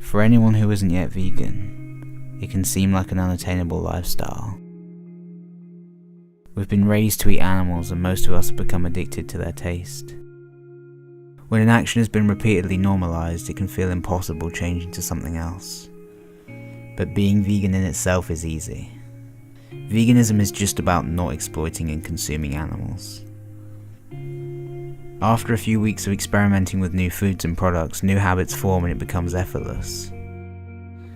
For anyone who isn't yet vegan, it can seem like an unattainable lifestyle. We've been raised to eat animals, and most of us have become addicted to their taste. When an action has been repeatedly normalized, it can feel impossible changing to something else. But being vegan in itself is easy. Veganism is just about not exploiting and consuming animals. After a few weeks of experimenting with new foods and products, new habits form and it becomes effortless.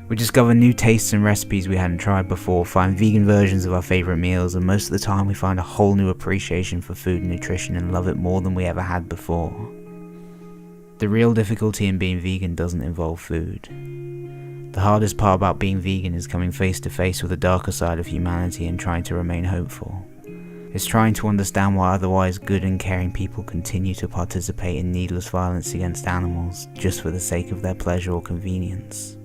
We discover new tastes and recipes we hadn't tried before, find vegan versions of our favourite meals, and most of the time we find a whole new appreciation for food and nutrition and love it more than we ever had before. The real difficulty in being vegan doesn't involve food. The hardest part about being vegan is coming face to face with the darker side of humanity and trying to remain hopeful. It's trying to understand why otherwise good and caring people continue to participate in needless violence against animals just for the sake of their pleasure or convenience.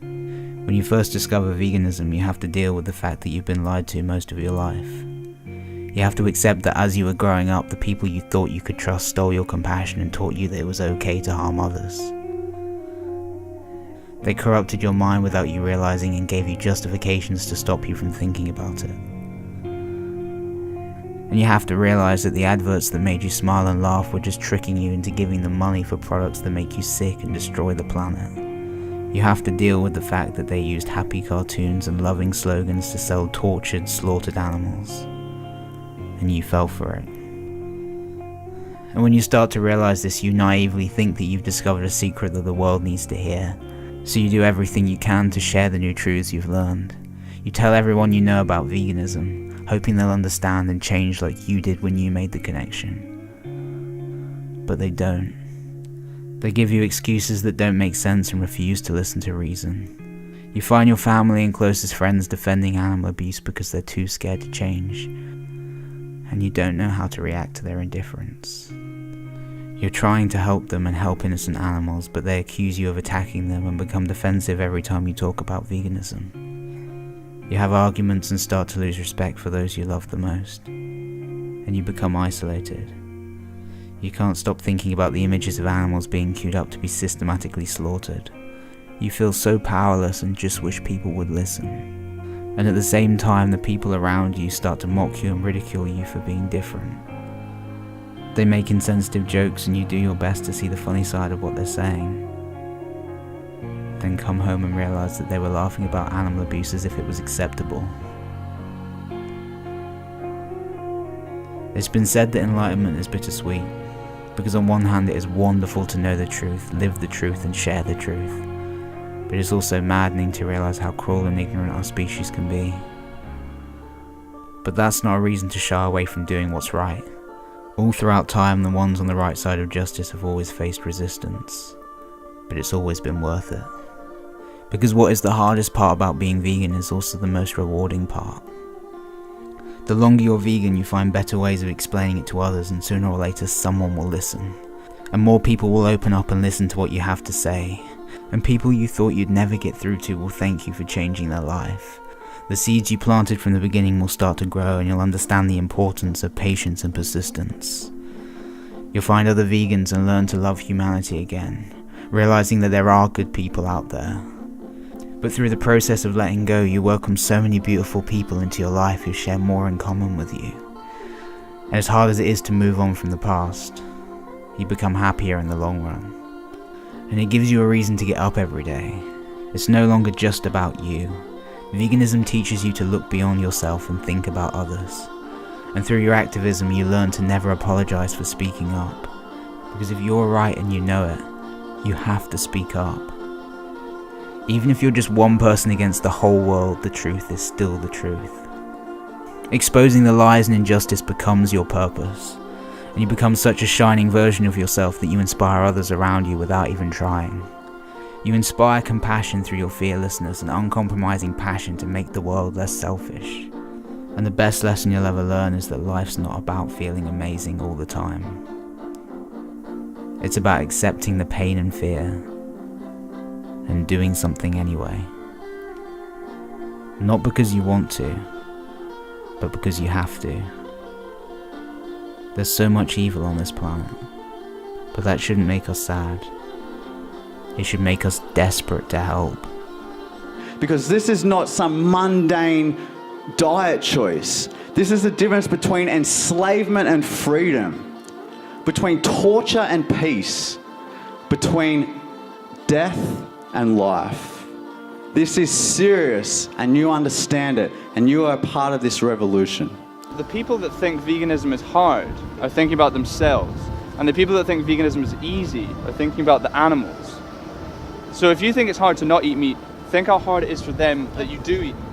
When you first discover veganism, you have to deal with the fact that you've been lied to most of your life. You have to accept that as you were growing up, the people you thought you could trust stole your compassion and taught you that it was okay to harm others. They corrupted your mind without you realizing and gave you justifications to stop you from thinking about it. And you have to realize that the adverts that made you smile and laugh were just tricking you into giving them money for products that make you sick and destroy the planet. You have to deal with the fact that they used happy cartoons and loving slogans to sell tortured, slaughtered animals. And you fell for it. And when you start to realize this, you naively think that you've discovered a secret that the world needs to hear. So you do everything you can to share the new truths you've learned. You tell everyone you know about veganism, hoping they'll understand and change like you did when you made the connection. But they don't. They give you excuses that don't make sense and refuse to listen to reason. You find your family and closest friends defending animal abuse because they're too scared to change. And you don't know how to react to their indifference. You're trying to help them and help innocent animals, but they accuse you of attacking them and become defensive every time you talk about veganism. You have arguments and start to lose respect for those you love the most. And you become isolated. You can't stop thinking about the images of animals being queued up to be systematically slaughtered. You feel so powerless and just wish people would listen. And at the same time, the people around you start to mock you and ridicule you for being different. They make insensitive jokes and you do your best to see the funny side of what they're saying. Then come home and realize that they were laughing about animal abuse as if it was acceptable. It's been said that enlightenment is bittersweet, because on one hand it is wonderful to know the truth, live the truth and share the truth. But it's also maddening to realize how cruel and ignorant our species can be. But that's not a reason to shy away from doing what's right. All throughout time, the ones on the right side of justice have always faced resistance. But it's always been worth it. Because what is the hardest part about being vegan is also the most rewarding part. The longer you're vegan, you find better ways of explaining it to others, and sooner or later someone will listen. And more people will open up and listen to what you have to say. And people you thought you'd never get through to will thank you for changing their life. The seeds you planted from the beginning will start to grow, and you'll understand the importance of patience and persistence. You'll find other vegans and learn to love humanity again, realizing that there are good people out there. But through the process of letting go, you welcome so many beautiful people into your life who share more in common with you. And as hard as it is to move on from the past, you become happier in the long run. And it gives you a reason to get up every day. It's no longer just about you. Veganism teaches you to look beyond yourself and think about others. And through your activism, you learn to never apologize for speaking up. Because if you're right and you know it, you have to speak up. Even if you're just one person against the whole world, the truth is still the truth. Exposing the lies and injustice becomes your purpose, and you become such a shining version of yourself that you inspire others around you without even trying. You inspire compassion through your fearlessness and uncompromising passion to make the world less selfish. And the best lesson you'll ever learn is that life's not about feeling amazing all the time. It's about accepting the pain and fear, and doing something anyway. Not because you want to, but because you have to. There's so much evil on this planet, but that shouldn't make us sad. It should make us desperate to help. Because this is not some mundane diet choice. This is the difference between enslavement and freedom, between torture and peace, between death and life. This is serious, and you understand it, and you are a part of this revolution. The people that think veganism is hard are thinking about themselves, and the people that think veganism is easy are thinking about the animals. So if you think it's hard to not eat meat, think how hard it is for them that you do eat meat.